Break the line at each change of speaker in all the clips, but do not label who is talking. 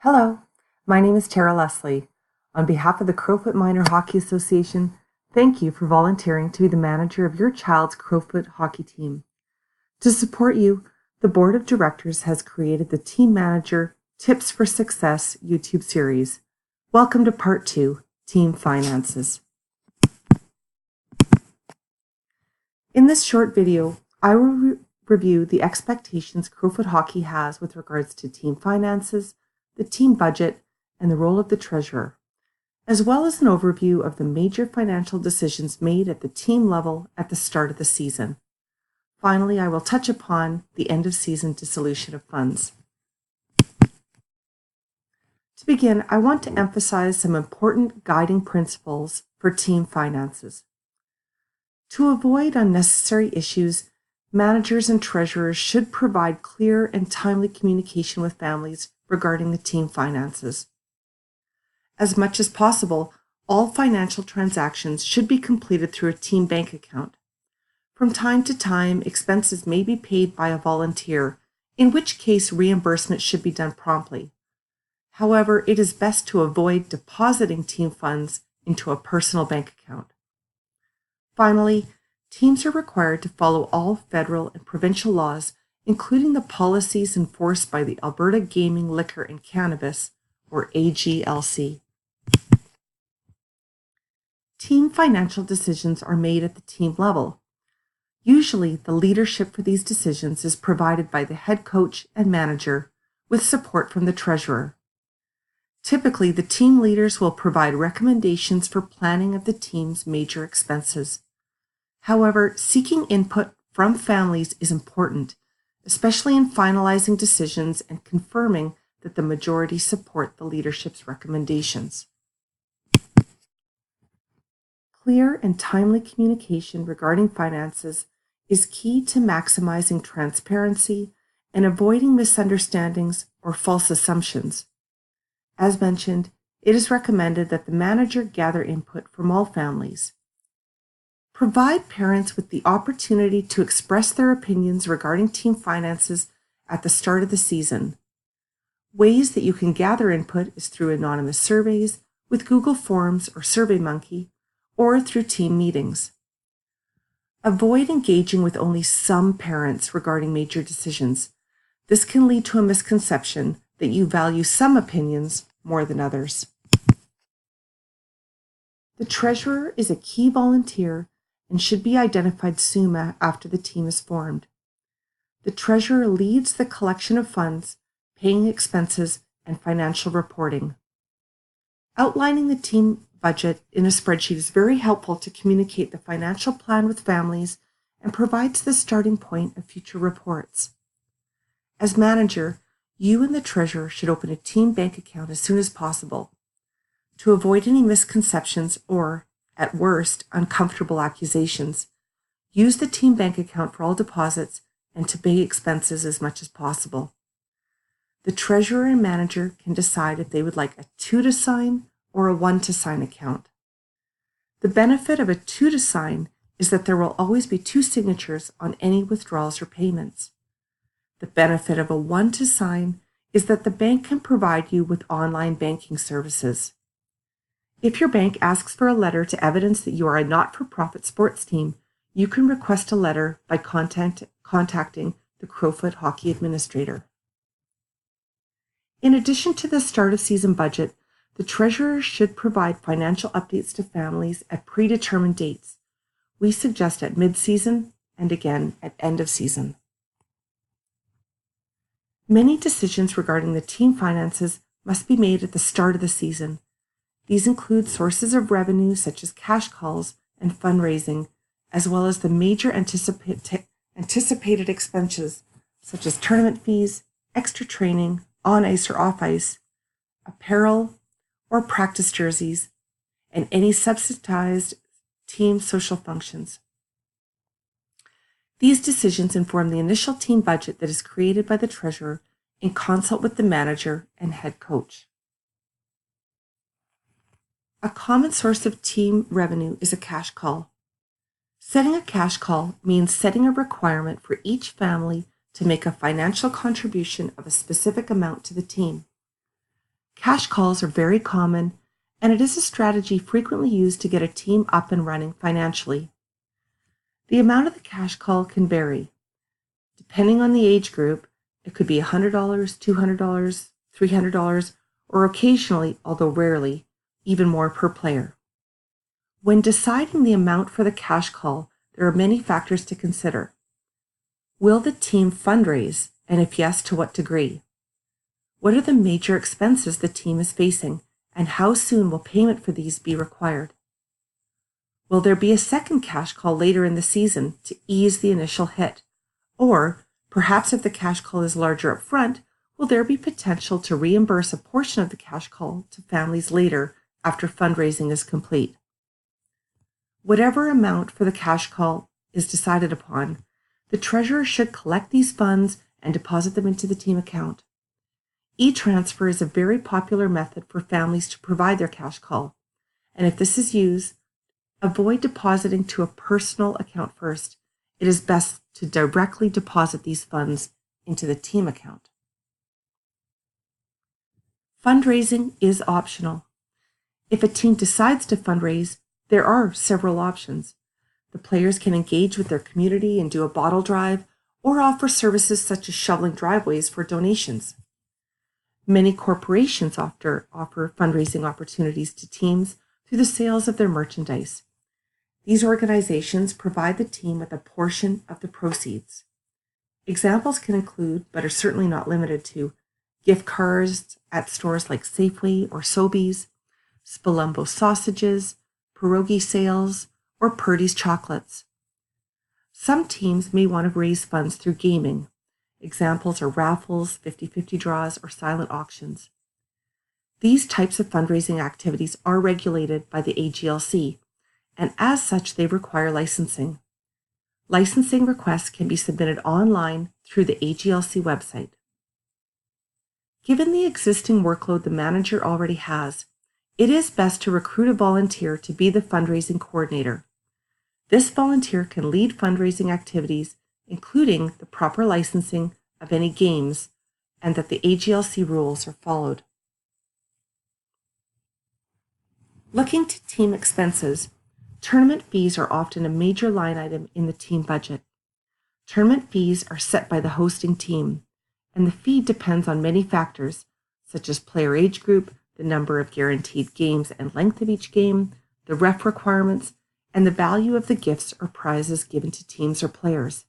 Hello, my name is Tara Leslie. On behalf of the Crowfoot Minor Hockey Association, thank you for volunteering to be the manager of your child's Crowfoot hockey team. To support you, the Board of Directors has created the Team Manager Tips for Success YouTube series. Welcome to Part 2, Team Finances. In this short video, I will review the expectations Crowfoot Hockey has with regards to team finances, the team budget, and the role of the treasurer, as well as an overview of the major financial decisions made at the team level at the start of the season. Finally, I will touch upon the end-of-season dissolution of funds. To begin, I want to emphasize some important guiding principles for team finances. To avoid unnecessary issues, managers and treasurers should provide clear and timely communication with families regarding the team finances. As much as possible, all financial transactions should be completed through a team bank account. From time to time, expenses may be paid by a volunteer, in which case reimbursement should be done promptly. However, it is best to avoid depositing team funds into a personal bank account. Finally, teams are required to follow all federal and provincial laws, including the policies enforced by the Alberta Gaming, Liquor and Cannabis, or AGLC. Team financial decisions are made at the team level. Usually, the leadership for these decisions is provided by the head coach and manager, with support from the treasurer. Typically, the team leaders will provide recommendations for planning of the team's major expenses. However, seeking input from families is important, especially in finalizing decisions and confirming that the majority support the leadership's recommendations. Clear and timely communication regarding finances is key to maximizing transparency and avoiding misunderstandings or false assumptions. As mentioned, it is recommended that the manager gather input from all families. Provide parents with the opportunity to express their opinions regarding team finances at the start of the season. Ways that you can gather input is through anonymous surveys with Google Forms or SurveyMonkey, or through team meetings. Avoid engaging with only some parents regarding major decisions. This can lead to a misconception that you value some opinions more than others. The treasurer is a key volunteer and should be identified soon after the team is formed. The treasurer leads the collection of funds, paying expenses, and financial reporting. Outlining the team budget in a spreadsheet is very helpful to communicate the financial plan with families and provides the starting point of future reports. As manager, you and the treasurer should open a team bank account as soon as possible. To avoid any misconceptions or, at worst, uncomfortable accusations, use the team bank account for all deposits and to pay expenses as much as possible. The treasurer and manager can decide if they would like a 2-to-sign or a 1-to-sign account. The benefit of a 2-to-sign is that there will always be 2 signatures on any withdrawals or payments. The benefit of a 1-to-sign is that the bank can provide you with online banking services. If your bank asks for a letter to evidence that you are a not-for-profit sports team, you can request a letter by contacting the Crowfoot Hockey Administrator. In addition to the start of season budget, the treasurer should provide financial updates to families at predetermined dates. We suggest at mid-season and again at end of season. Many decisions regarding the team finances must be made at the start of the season. These include sources of revenue such as cash calls and fundraising, as well as the major anticipated expenses such as tournament fees, extra training, on ice or off ice, apparel or practice jerseys, and any subsidized team social functions. These decisions inform the initial team budget that is created by the treasurer in consult with the manager and head coach. A common source of team revenue is a cash call. Setting a cash call means setting a requirement for each family to make a financial contribution of a specific amount to the team. Cash calls are very common, and it is a strategy frequently used to get a team up and running financially. The amount of the cash call can vary. Depending on the age group, it could be $100, $200, $300, or occasionally, although rarely, even more per player. When deciding the amount for the cash call, there are many factors to consider. Will the team fundraise, and if yes, to what degree? What are the major expenses the team is facing, and how soon will payment for these be required? Will there be a second cash call later in the season to ease the initial hit? Or, perhaps if the cash call is larger up front, will there be potential to reimburse a portion of the cash call to families later after fundraising is complete? Whatever amount for the cash call is decided upon, the treasurer should collect these funds and deposit them into the team account. E-transfer is a very popular method for families to provide their cash call, and if this is used, avoid depositing to a personal account first. It is best to directly deposit these funds into the team account. Fundraising is optional. If a team decides to fundraise, there are several options. The players can engage with their community and do a bottle drive, or offer services such as shoveling driveways for donations. Many corporations offer fundraising opportunities to teams through the sales of their merchandise. These organizations provide the team with a portion of the proceeds. Examples can include, but are certainly not limited to, gift cards at stores like Safeway or Sobeys, Spalumbo sausages, pierogi sales, or Purdy's chocolates. Some teams may want to raise funds through gaming. Examples are raffles, 50-50 draws, or silent auctions. These types of fundraising activities are regulated by the AGLC, and as such they require licensing. Licensing requests can be submitted online through the AGLC website. Given the existing workload the manager already has, it is best to recruit a volunteer to be the fundraising coordinator. This volunteer can lead fundraising activities, including the proper licensing of any games, and that the AGLC rules are followed. Looking to team expenses, tournament fees are often a major line item in the team budget. Tournament fees are set by the hosting team, and the fee depends on many factors, such as player age group, the number of guaranteed games and length of each game, the ref requirements, and the value of the gifts or prizes given to teams or players.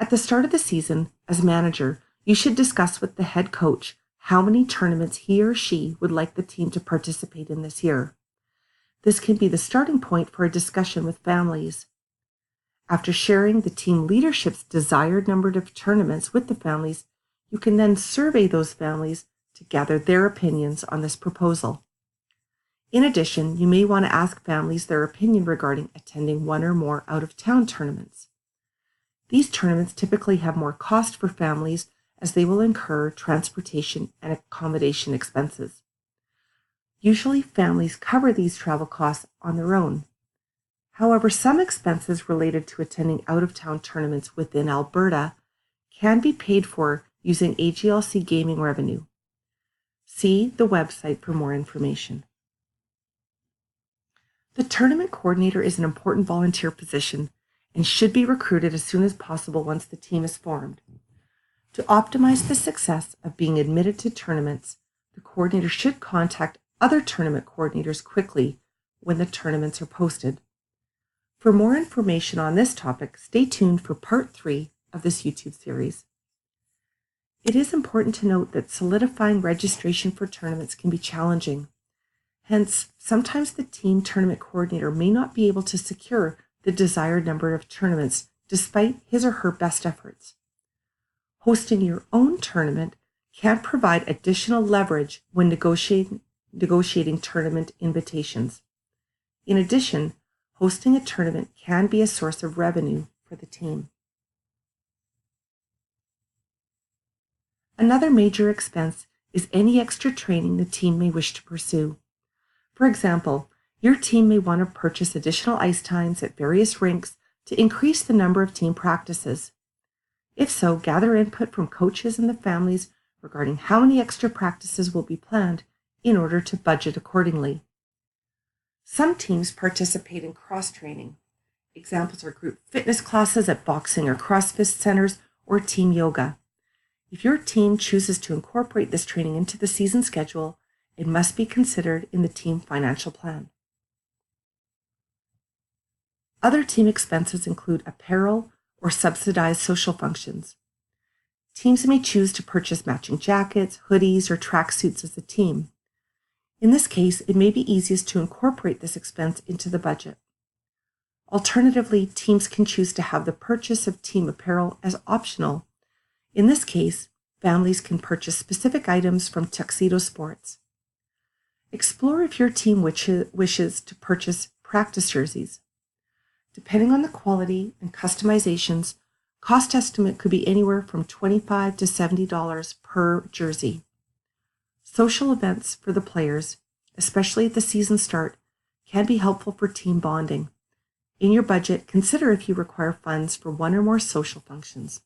At the start of the season, as manager, you should discuss with the head coach how many tournaments he or she would like the team to participate in this year. This can be the starting point for a discussion with families. After sharing the team leadership's desired number of tournaments with the families, you can then survey those families to gather their opinions on this proposal. In addition, you may want to ask families their opinion regarding attending one or more out-of-town tournaments. These tournaments typically have more cost for families as they will incur transportation and accommodation expenses. Usually, families cover these travel costs on their own. However, some expenses related to attending out-of-town tournaments within Alberta can be paid for using AGLC gaming revenue. See the website for more information. The tournament coordinator is an important volunteer position and should be recruited as soon as possible once the team is formed. To optimize the success of being admitted to tournaments, the coordinator should contact other tournament coordinators quickly when the tournaments are posted. For more information on this topic, stay tuned for part 3 of this YouTube series. It is important to note that solidifying registration for tournaments can be challenging. Hence, sometimes the team tournament coordinator may not be able to secure the desired number of tournaments despite his or her best efforts. Hosting your own tournament can provide additional leverage when negotiating tournament invitations. In addition, hosting a tournament can be a source of revenue for the team. Another major expense is any extra training the team may wish to pursue. For example, your team may want to purchase additional ice times at various rinks to increase the number of team practices. If so, gather input from coaches and the families regarding how many extra practices will be planned in order to budget accordingly. Some teams participate in cross-training. Examples are group fitness classes at boxing or CrossFit centers or team yoga. If your team chooses to incorporate this training into the season schedule, it must be considered in the team financial plan. Other team expenses include apparel or subsidized social functions. Teams may choose to purchase matching jackets, hoodies, or tracksuits as a team. In this case, it may be easiest to incorporate this expense into the budget. Alternatively, teams can choose to have the purchase of team apparel as optional. In this case, families can purchase specific items from Tuxedo Sports. Explore if your team wishes to purchase practice jerseys. Depending on the quality and customizations, cost estimate could be anywhere from $25 to $70 per jersey. Social events for the players, especially at the season start, can be helpful for team bonding. In your budget, consider if you require funds for one or more social functions.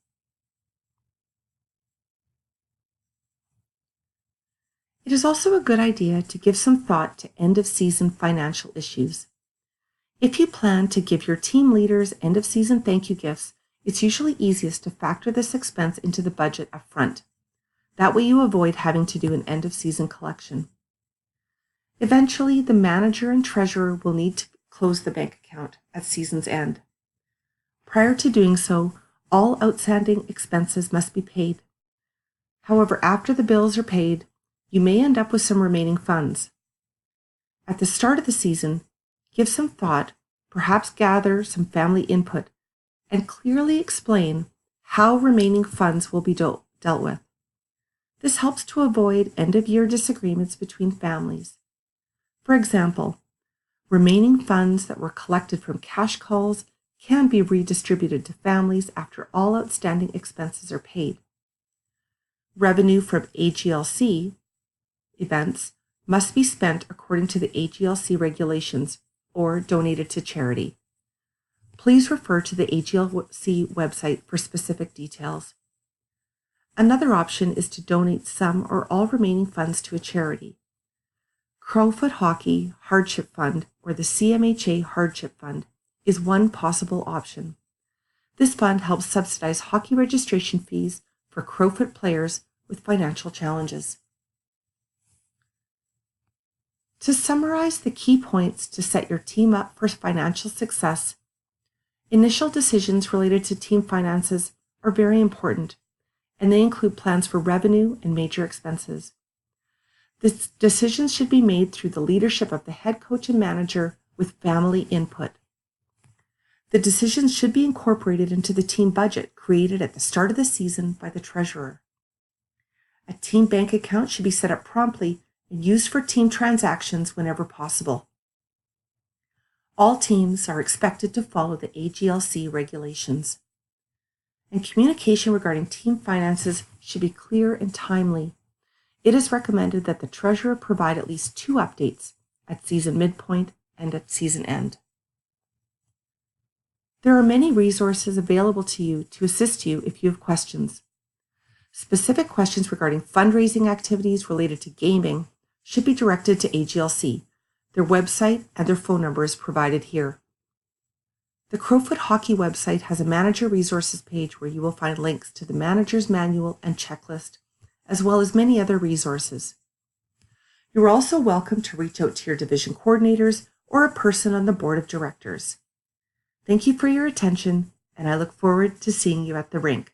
It is also a good idea to give some thought to end-of-season financial issues. If you plan to give your team leaders end-of-season thank you gifts, it's usually easiest to factor this expense into the budget up front. That way you avoid having to do an end-of-season collection. Eventually, the manager and treasurer will need to close the bank account at season's end. Prior to doing so, all outstanding expenses must be paid. However, after the bills are paid, you may end up with some remaining funds. At the start of the season, give some thought, perhaps gather some family input, and clearly explain how remaining funds will be dealt with. This helps to avoid end-of-year disagreements between families. For example, remaining funds that were collected from cash calls can be redistributed to families after all outstanding expenses are paid. Revenue from AGLC events must be spent according to the AGLC regulations or donated to charity. Please refer to the AGLC website for specific details. Another option is to donate some or all remaining funds to a charity. Crowfoot Hockey Hardship Fund, or the CMHA Hardship Fund, is one possible option. This fund helps subsidize hockey registration fees for Crowfoot players with financial challenges. To summarize the key points to set your team up for financial success, initial decisions related to team finances are very important, and they include plans for revenue and major expenses. The decisions should be made through the leadership of the head coach and manager with family input. The decisions should be incorporated into the team budget created at the start of the season by the treasurer. A team bank account should be set up promptly and used for team transactions whenever possible. All teams are expected to follow the AGLC regulations. And communication regarding team finances should be clear and timely. It is recommended that the treasurer provide at least 2 updates at season midpoint and at season end. There are many resources available to you to assist you if you have questions. Specific questions regarding fundraising activities related to gaming should be directed to AGLC. Their website and their phone number is provided here. The Crowfoot Hockey website has a manager resources page where you will find links to the manager's manual and checklist, as well as many other resources. You are also welcome to reach out to your division coordinators or a person on the board of directors. Thank you for your attention, and I look forward to seeing you at the rink.